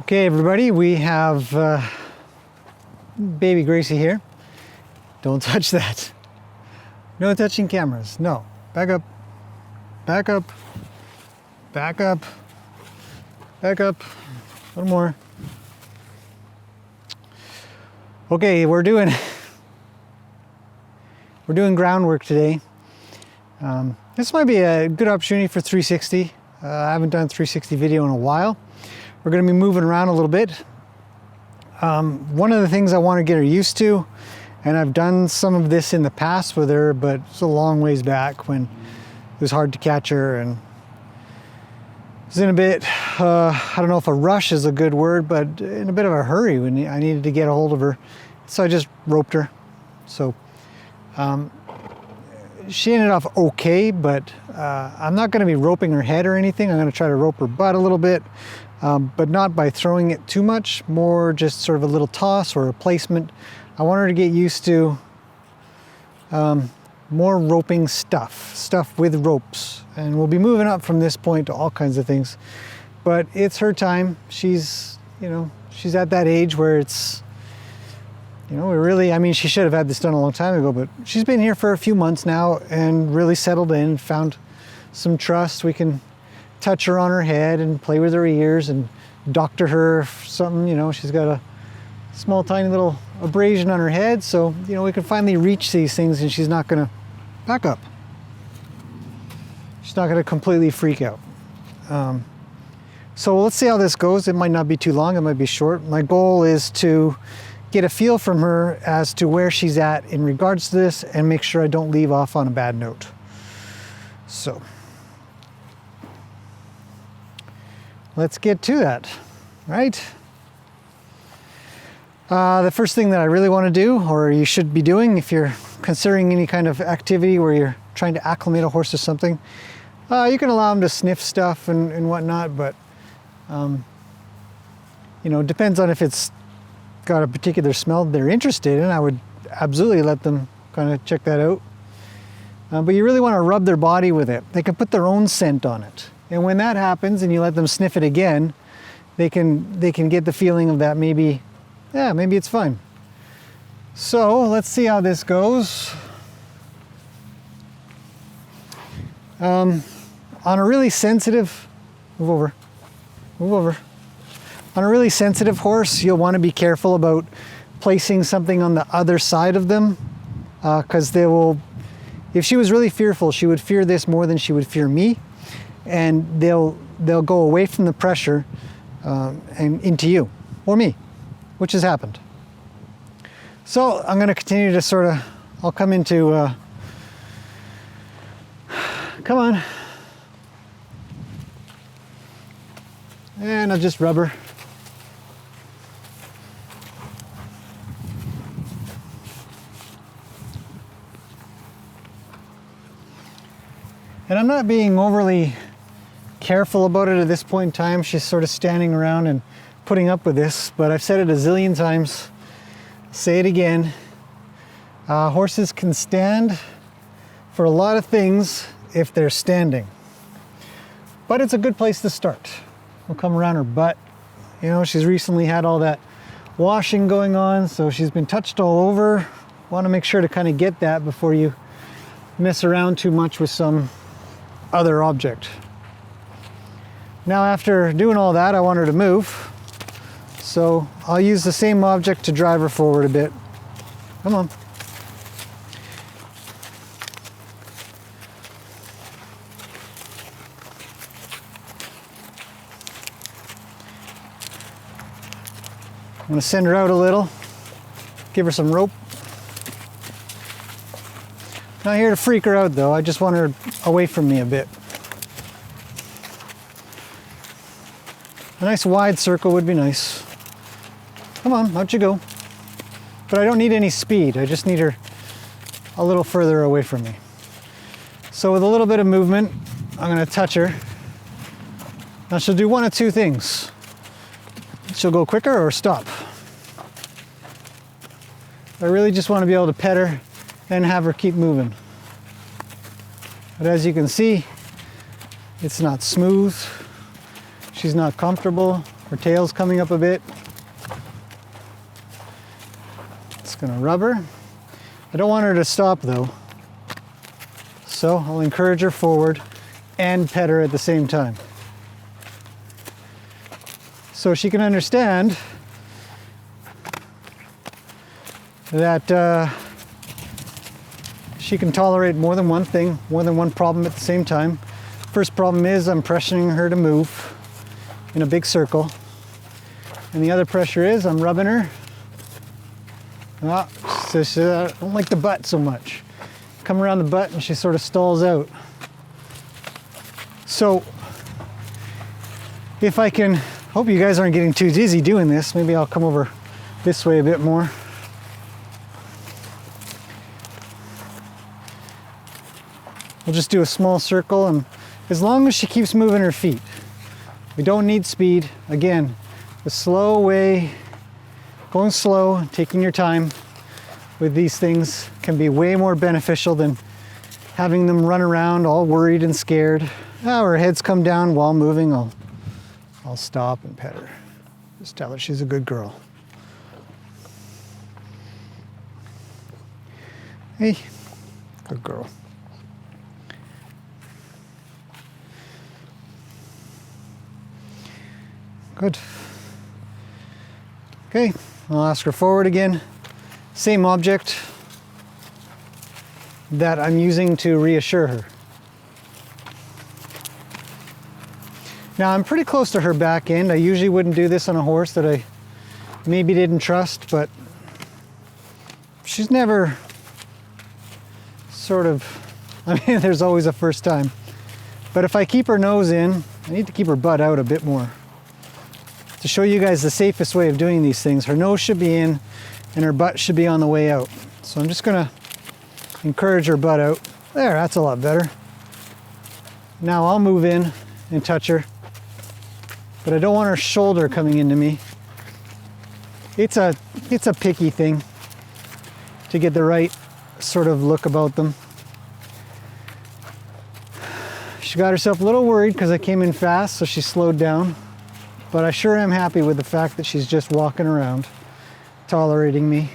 Okay, everybody, we have Baby Gracie here. Don't touch that. No touching cameras. No. Back up. Back up. Back up. Back up. A little more. Okay, we're doing groundwork today. This might be a good opportunity for 360. I haven't done 360 video in a while. We're going to be moving around a little bit. One of the things I want to get her used to, and I've done some of this in the past with her, but it's a long ways back when it was hard to catch her, and I was in a bit, I don't know if a rush is a good word, but in a bit of a hurry when I needed to get a hold of her. So I just roped her. So she ended up okay, but I'm not going to be roping her head or anything. I'm going to try to rope her butt a little bit. But not by throwing it too much, more just sort of a little toss or a placement. I want her to get used to more roping stuff with ropes. And we'll be moving up from this point to all kinds of things. But it's her time. She's at that age where it's, I mean, she should have had this done a long time ago, but she's been here for a few months now and really settled in, found some trust. We can touch her on her head and play with her ears and doctor her something. She's got a small tiny little abrasion on her head, so we can finally reach these things and she's not gonna back up. She's not gonna completely freak out. So let's see how this goes. It might not be too long, it might be short. My goal is to get a feel from her as to where she's at in regards to this and make sure I don't leave off on a bad note. So let's get to that, right? The first thing that I really want to do, or you should be doing if you're considering any kind of activity where you're trying to acclimate a horse to something, you can allow them to sniff stuff and whatnot, but depends on if it's got a particular smell they're interested in. I would absolutely let them kind of check that out. But you really want to rub their body with it. They can put their own scent on it. And when that happens and you let them sniff it again, they can get the feeling of that maybe it's fine. So let's see how this goes. On a really sensitive, move over. On a really sensitive horse, you'll want to be careful about placing something on the other side of them, because they will, if she was really fearful, she would fear this more than she would fear me. And they'll go away from the pressure and into you or me, which has happened. So I'm going to continue to I'll come into, come on. And I'll just rub her. And I'm not being overly careful about it at this point in time. She's sort of standing around and putting up with this, but I've said it a zillion times. I'll say it again. Horses can stand for a lot of things if they're standing. But it's a good place to start. We'll come around her butt. She's recently had all that washing going on, so she's been touched all over. Want to make sure to kind of get that before you mess around too much with some other object. Now, after doing all that, I want her to move. So I'll use the same object to drive her forward a bit. Come on. I'm going to send her out a little, give her some rope. Not here to freak her out though, I just want her away from me a bit. A nice wide circle would be nice. Come on, out you go. But I don't need any speed, I just need her a little further away from me. So with a little bit of movement, I'm going to touch her. Now she'll do one of two things. She'll go quicker or stop. I really just want to be able to pet her and have her keep moving. But as you can see, it's not smooth. She's not comfortable. Her tail's coming up a bit. It's gonna rub her. I don't want her to stop though. So I'll encourage her forward and pet her at the same time. So she can understand that she can tolerate more than one thing, more than one problem at the same time. First problem is I'm pressuring her to move in a big circle. And the other pressure is I'm rubbing her. So she, I don't like the butt so much. Come around the butt and she sort of stalls out. So if I can, hope you guys aren't getting too dizzy doing this. Maybe I'll come over this way a bit more. We'll just do a small circle, and as long as she keeps moving her feet. We don't need speed. Again, the slow way, going slow, taking your time with these things can be way more beneficial than having them run around all worried and scared. Now her head's come down while moving. I'll stop and pet her. Just tell her she's a good girl. Hey, good girl. Good. Okay, I'll ask her forward again. Same object that I'm using to reassure her. Now I'm pretty close to her back end. I usually wouldn't do this on a horse that I maybe didn't trust, but she's never sort of, I mean, there's always a first time. But if I keep her nose in, I need to keep her butt out a bit more. To show you guys the safest way of doing these things, her nose should be in and her butt should be on the way out. So I'm just gonna encourage her butt out. There, that's a lot better. Now I'll move in and touch her, but I don't want her shoulder coming into me. It's a picky thing to get the right sort of look about them. She got herself a little worried because I came in fast, so she slowed down. But I sure am happy with the fact that she's just walking around, tolerating me.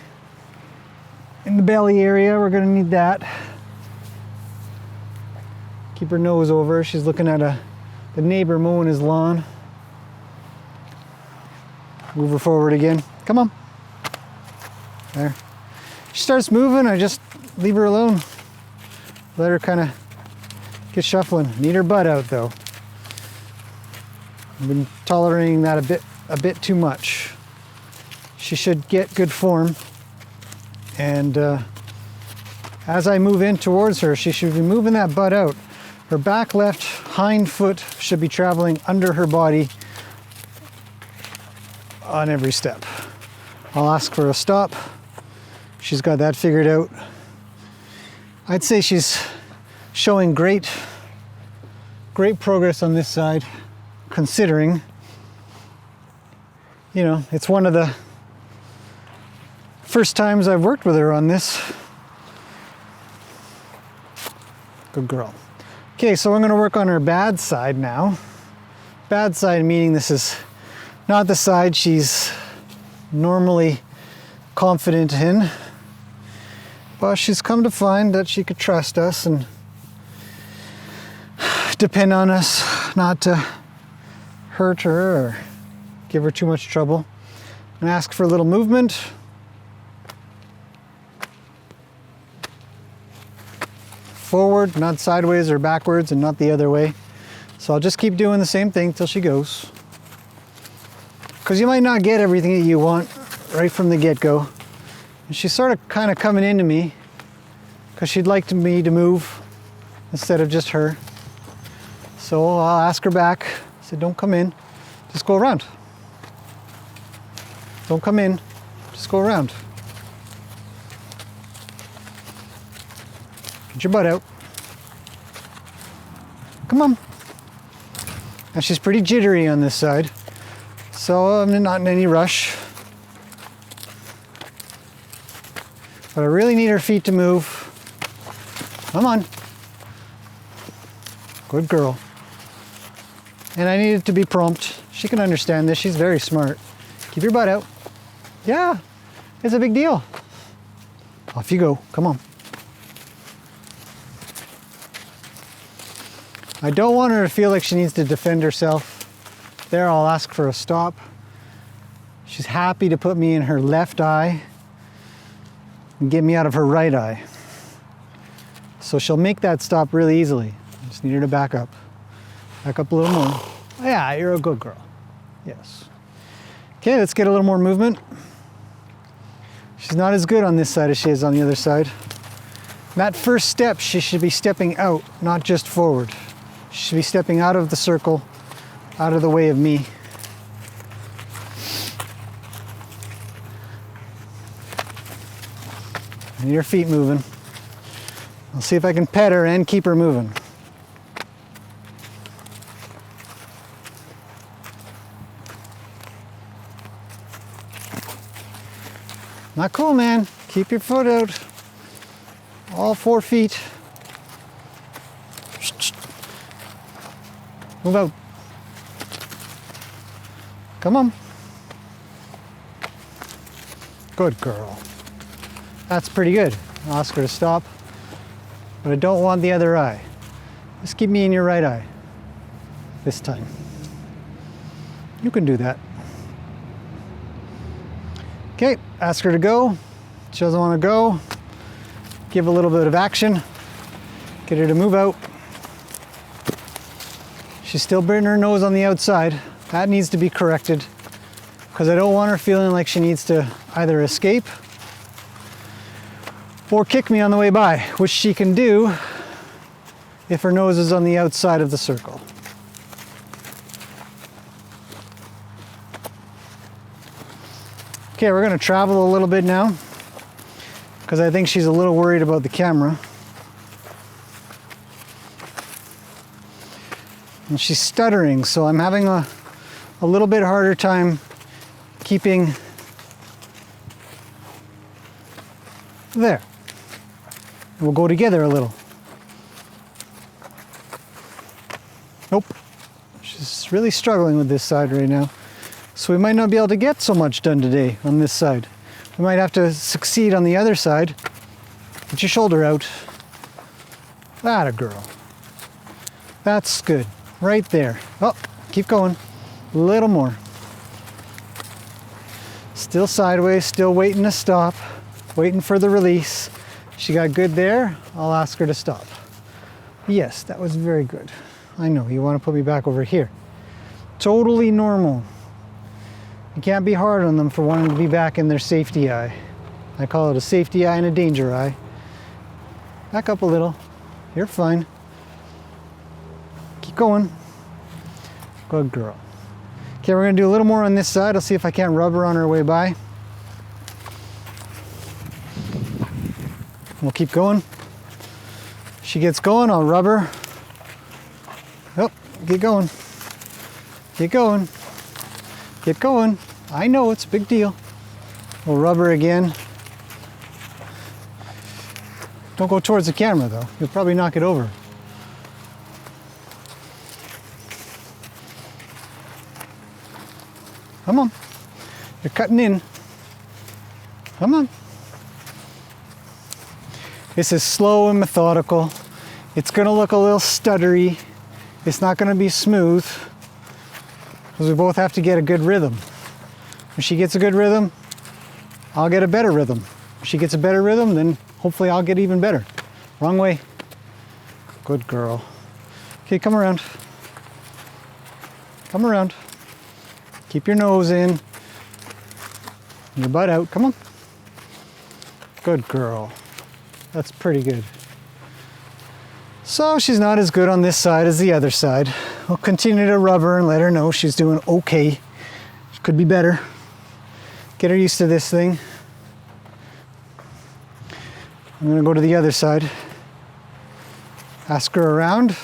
In the belly area, we're gonna need that. Keep her nose over. She's looking at the neighbor mowing his lawn. Move her forward again. Come on. There. She starts moving, I just leave her alone. Let her kind of get shuffling. Need her butt out though. I've been tolerating that a bit too much. She should get good form, and as I move in towards her, she should be moving that butt out. Her back left hind foot should be traveling under her body on every step. I'll ask for a stop. She's got that figured out. I'd say she's showing great progress on this side, considering, you know, it's one of the first times I've worked with her on this. Good girl. Okay, so I'm going to work on her bad side now. Bad side meaning this is not the side she's normally confident in, but she's come to find that she could trust us and depend on us not to hurt her or give her too much trouble. And ask for a little movement. Forward, not sideways or backwards, and not the other way. So I'll just keep doing the same thing till she goes. Because you might not get everything that you want right from the get-go. And she's sort of kind of coming into me because she'd like me to move instead of just her. So I'll ask her back. I said, don't come in, just go around. Don't come in, just go around. Get your butt out. Come on. Now she's pretty jittery on this side, so I'm not in any rush. But I really need her feet to move. Come on. Good girl. And I need it to be prompt. She can understand this. She's very smart. Keep your butt out. Yeah, it's a big deal. Off you go. Come on. I don't want her to feel like she needs to defend herself. There, I'll ask for a stop. She's happy to put me in her left eye and get me out of her right eye. So she'll make that stop really easily. I just need her to back up. Back up a little more. Yeah, you're a good girl. Yes. Okay, let's get a little more movement. She's not as good on this side as she is on the other side. That first step, she should be stepping out, not just forward. She should be stepping out of the circle, out of the way of me. And your feet moving. I'll see if I can pet her and keep her moving. Not cool, man. Keep your foot out. All 4 feet. Move out. Come on. Good girl. That's pretty good. I'll ask her to stop. But I don't want the other eye. Just keep me in your right eye. This time. You can do that. Okay, ask her to go. She doesn't want to go. Give a little bit of action. Get her to move out. She's still burning her nose on the outside. That needs to be corrected because I don't want her feeling like she needs to either escape or kick me on the way by, which she can do if her nose is on the outside of the circle. Okay, we're going to travel a little bit now because I think she's a little worried about the camera. And she's stuttering, so I'm having a little bit harder time keeping there. And we'll go together a little. Nope. She's really struggling with this side right now. So we might not be able to get so much done today on this side. We might have to succeed on the other side. Get your shoulder out. Atta girl. That's good. Right there. Oh, keep going. A little more. Still sideways, still waiting to stop. Waiting for the release. She got good there. I'll ask her to stop. Yes, that was very good. I know, you want to put me back over here. Totally normal. You can't be hard on them for wanting to be back in their safety eye. I call it a safety eye and a danger eye. Back up a little. You're fine. Keep going. Good girl. Okay, we're going to do a little more on this side. I'll see if I can't rub her on her way by. We'll keep going. She gets going, I'll rub her. Oh, get going. Get going. Get going. I know, it's a big deal. We'll rub her again. Don't go towards the camera though. You'll probably knock it over. Come on. You're cutting in. Come on. This is slow and methodical. It's going to look a little stuttery. It's not going to be smooth because we both have to get a good rhythm. If she gets a good rhythm, I'll get a better rhythm. If she gets a better rhythm, then hopefully I'll get even better. Wrong way. Good girl. Okay, come around. Come around. Keep your nose in. Your butt out. Come on. Good girl. That's pretty good. So she's not as good on this side as the other side. We'll continue to rub her and let her know she's doing okay. She could be better. Get her used to this thing. I'm gonna go to the other side. Ask her around.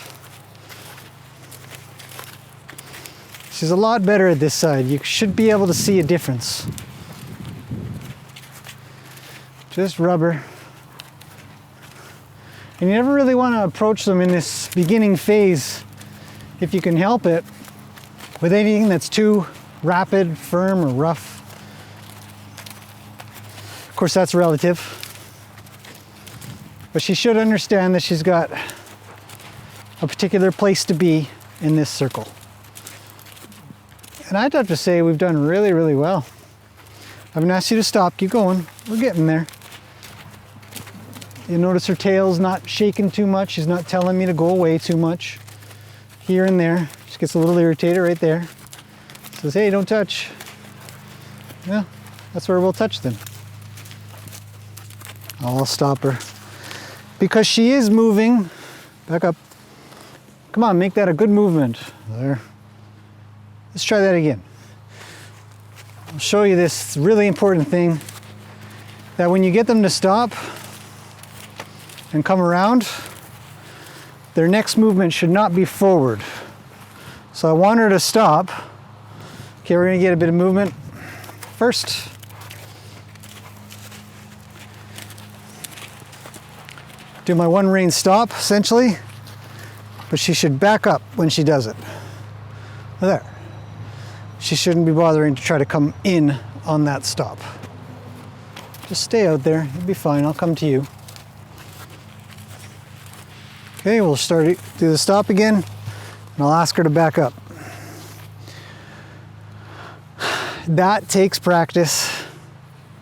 She's a lot better at this side. You should be able to see a difference. Just rub her. And you never really want to approach them in this beginning phase if you can help it. with anything that's too rapid, firm, or rough. Of course, that's relative. But she should understand that she's got a particular place to be in this circle. And I'd have to say we've done really, really well. I haven't asked you to stop, keep going. We're getting there. You notice her tail's not shaking too much. She's not telling me to go away too much. Here and there. She gets a little irritated right there. Says, hey, don't touch. Yeah, that's where we'll touch then. I'll stop her. Because she is moving. Back up. Come on, make that a good movement. There. Let's try that again. I'll show you this really important thing, that when you get them to stop and come around, their next movement should not be forward. So I want her to stop. Okay, we're gonna get a bit of movement first. Do my one rein stop, essentially, but she should back up when she does it. There. She shouldn't be bothering to try to come in on that stop. Just stay out there, you'll be fine, I'll come to you. Okay, we'll do the stop again, and I'll ask her to back up. That takes practice.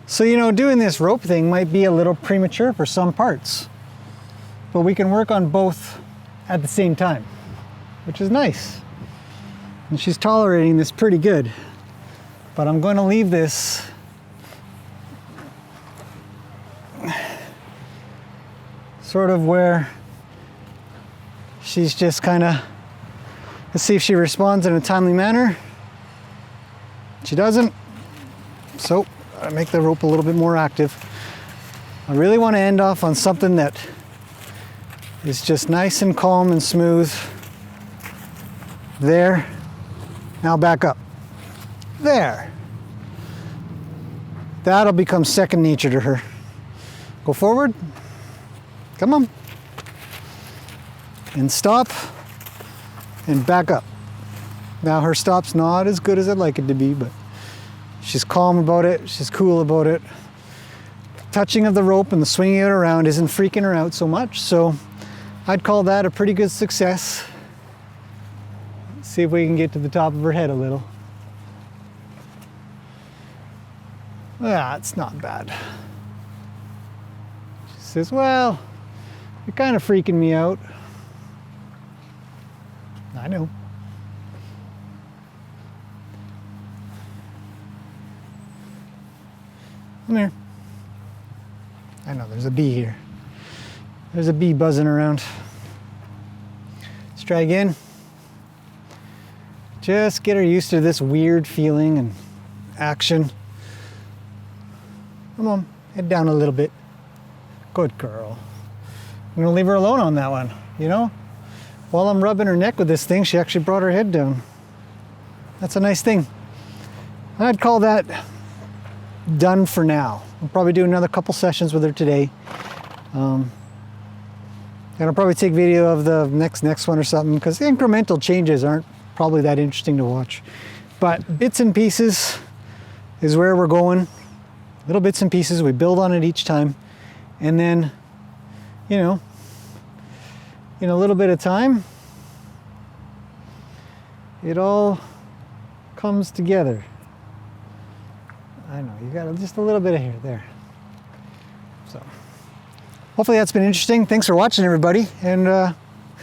So, you know, doing this rope thing might be a little premature for some parts, but we can work on both at the same time, which is nice. And she's tolerating this pretty good, but I'm going to leave this sort of where she's just kind of, let's see if she responds in a timely manner. She doesn't, so I make the rope a little bit more active. I really want to end off on something that is just nice and calm and smooth. There. Now back up. There. That'll become second nature to her. Go forward. Come on. And stop. And back up. Now her stop's not as good as I'd like it to be, but she's calm about it. She's cool about it. Touching of the rope and the swinging it around isn't freaking her out so much, so I'd call that a pretty good success. See if we can get to the top of her head a little. Yeah, it's not bad. She says, well, you're kind of freaking me out. I know. Come here. I know there's a bee here. There's a bee buzzing around. Let's try again. Just get her used to this weird feeling and action. Come on, head down a little bit. Good girl. I'm gonna leave her alone on that one, you know? While I'm rubbing her neck with this thing, she actually brought her head down. That's a nice thing. I'd call that done for now. I'll probably do another couple sessions with her today. And I'll probably take video of the next one or something, because the incremental changes aren't probably that interesting to watch. But bits and pieces is where we're going. Little bits and pieces, we build on it each time. And then, you know, in a little bit of time, it all comes together. I know, you got just a little bit of hair there. So, hopefully that's been interesting. Thanks for watching, everybody. And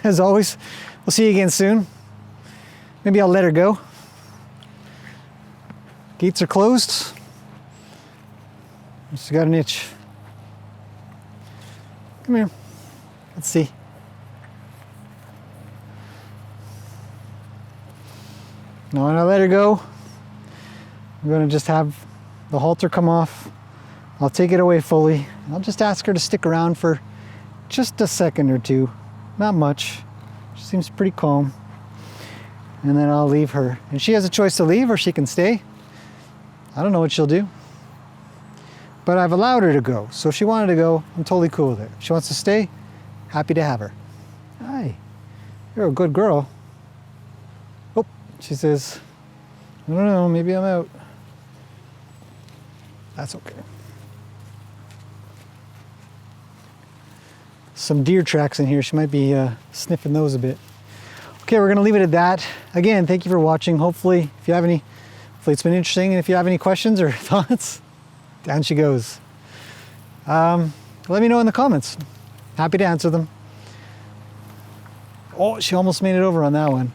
as always, we'll see you again soon. Maybe I'll let her go. Gates are closed. She's got an itch. Come here. Let's see. Now when I let her go, I'm going to just have the halter come off. I'll take it away fully. I'll just ask her to stick around for just a second or two. Not much. She seems pretty calm. And then I'll leave her. And she has a choice to leave or she can stay. I don't know what she'll do. But I've allowed her to go. So if she wanted to go, I'm totally cool with it. If she wants to stay, happy to have her. Hi, you're a good girl. Oh, She says, I don't know, maybe I'm out. That's okay. Some deer tracks in here. She might be sniffing those a bit. Okay, we're gonna leave it at that. Again, thank you for watching. Hopefully, if you have any, hopefully it's been interesting. And if you have any questions or thoughts, down she goes. Let me know in the comments. Happy to answer them. Oh, she almost made it over on that one.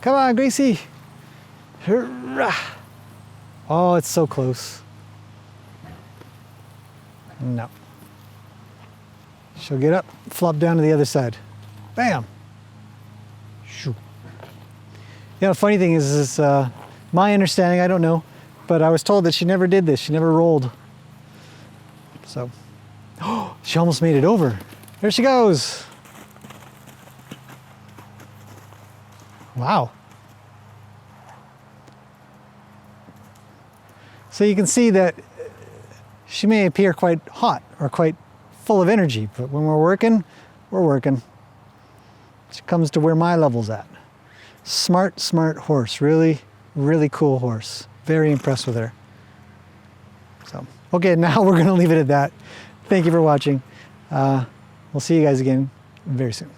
Come on, Gracie. Hurrah. Oh, it's so close. No. She'll get up, flop down to the other side. Bam. Shoo. You know, the funny thing is my understanding, I don't know, but I was told that she never did this. She never rolled. So, oh, she almost made it over. There she goes. Wow. So you can see that she may appear quite hot or quite full of energy, but when we're working, we're working. She comes to where my level's at. Smart, smart horse. Really, really cool horse. Very impressed with her. So, okay, now we're gonna leave it at that. Thank you for watching. We'll see you guys again very soon.